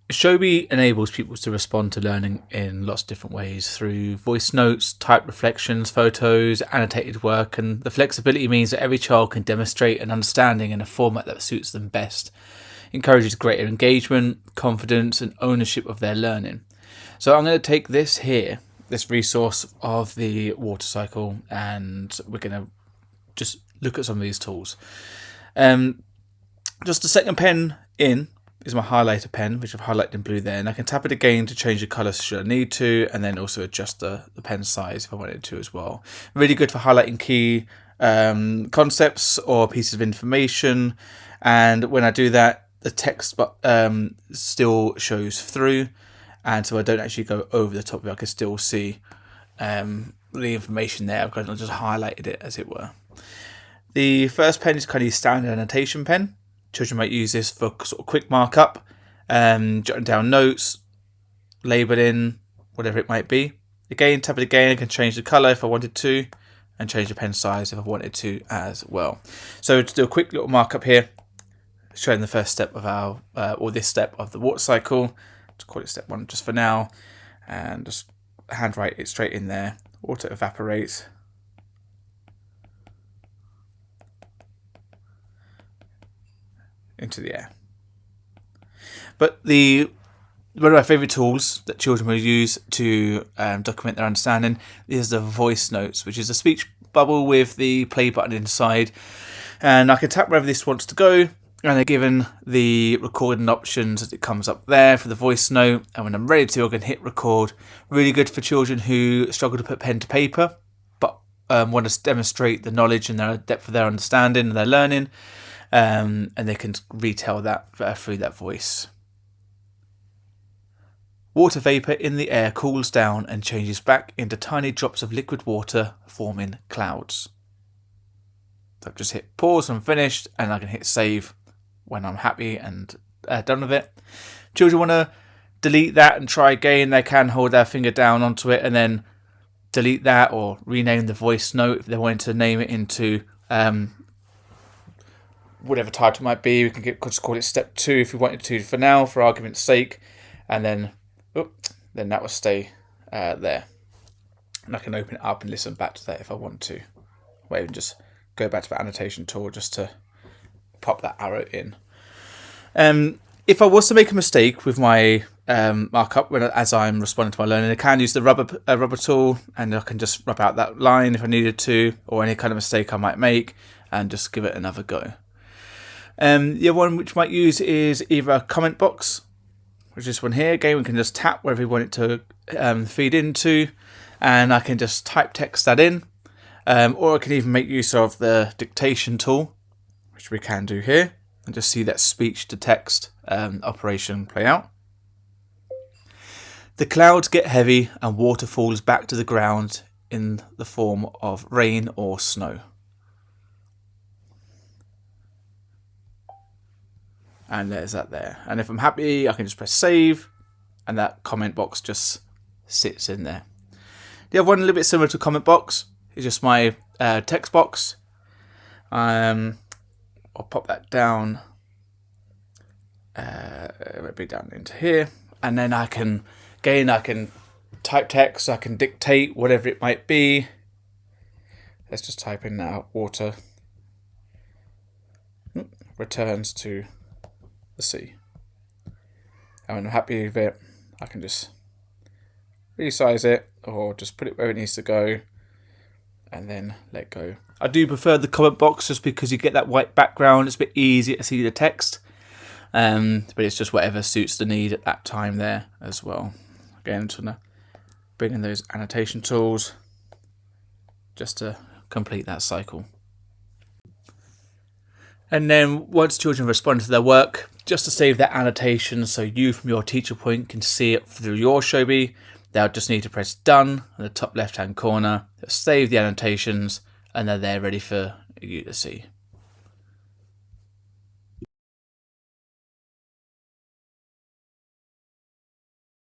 Showbie enables people to respond to learning in lots of different ways through voice notes, typed reflections, photos, annotated work, and the flexibility means that every child can demonstrate an understanding in a format that suits them best. It encourages greater engagement, confidence, and ownership of their learning. So I'm going to take this here, this resource of the water cycle, and we're going to just look at some of these tools. Just the second pen in is my highlighter pen, which I've highlighted in blue there, and I can tap it again to change the colour should I need to, and then also adjust the pen size if I wanted to as well. Really good for highlighting key concepts or pieces of information, and when I do that, the text still shows through, and so I don't actually go over the top of it. I can still see the information there. I've just highlighted it, as it were. The first pen is kind of your standard annotation pen. Children might use this for sort of quick markup, jotting down notes, labelling, whatever it might be. Again, tap it again, I can change the colour if I wanted to, and change the pen size if I wanted to as well. So to do a quick little markup here, showing the first step of our, or this step of the water cycle, to call it step 1 just for now, and just handwrite it straight in there. Water evaporates. Into the air. But one of my favourite tools that children will use to document their understanding is the voice notes, which is a speech bubble with the play button inside, and I can tap wherever this wants to go, and they're given the recording options as it comes up there for the voice note, and when I'm ready to, I can hit record. Really good for children who struggle to put pen to paper but want to demonstrate the knowledge and the depth of their understanding and their learning. And they can retell that through that voice. Water vapour in the air cools down and changes back into tiny drops of liquid water, forming clouds. So I've just hit pause and finished, and I can hit save when I'm happy and done with it. Children want to delete that and try again, they can hold their finger down onto it and then delete that, or rename the voice note if they wanted to name it into whatever title it might be. We can just call it step 2 if we wanted to for now, for argument's sake, and then that will stay there, and I can open it up and listen back to that if I want to, or even just go back to the annotation tool just to pop that arrow in. If I was to make a mistake with my markup as I'm responding to my learning, I can use the rubber tool, and I can just rub out that line if I needed to, or any kind of mistake I might make, and just give it another go. The other one which I might use is either a comment box, which is this one here. Again, we can just tap wherever we want it to feed into, and I can just type text that in, or I can even make use of the dictation tool, which we can do here, and just see that speech to text operation play out. The clouds get heavy and water falls back to the ground in the form of rain or snow. And there's that there. And if I'm happy, I can just press save, and that comment box just sits in there. The other one, a little bit similar to comment box, is just my text box. I'll pop that down. It might be down into here, and then I can type text. I can dictate whatever it might be. Let's just type in now water returns to the sea. And when I'm happy with it, I can just resize it or just put it where it needs to go and then let go. I do prefer the comment box just because you get that white background. It's a bit easier to see the text, but it's just whatever suits the need at that time there as well. Again, I'm trying to bring in those annotation tools just to complete that cycle. And then once children respond to their work, just to save that annotation so you from your teacher point can see it through your Showbie, they'll just need to press done in the top left hand corner, save the annotations, and they're there ready for you to see.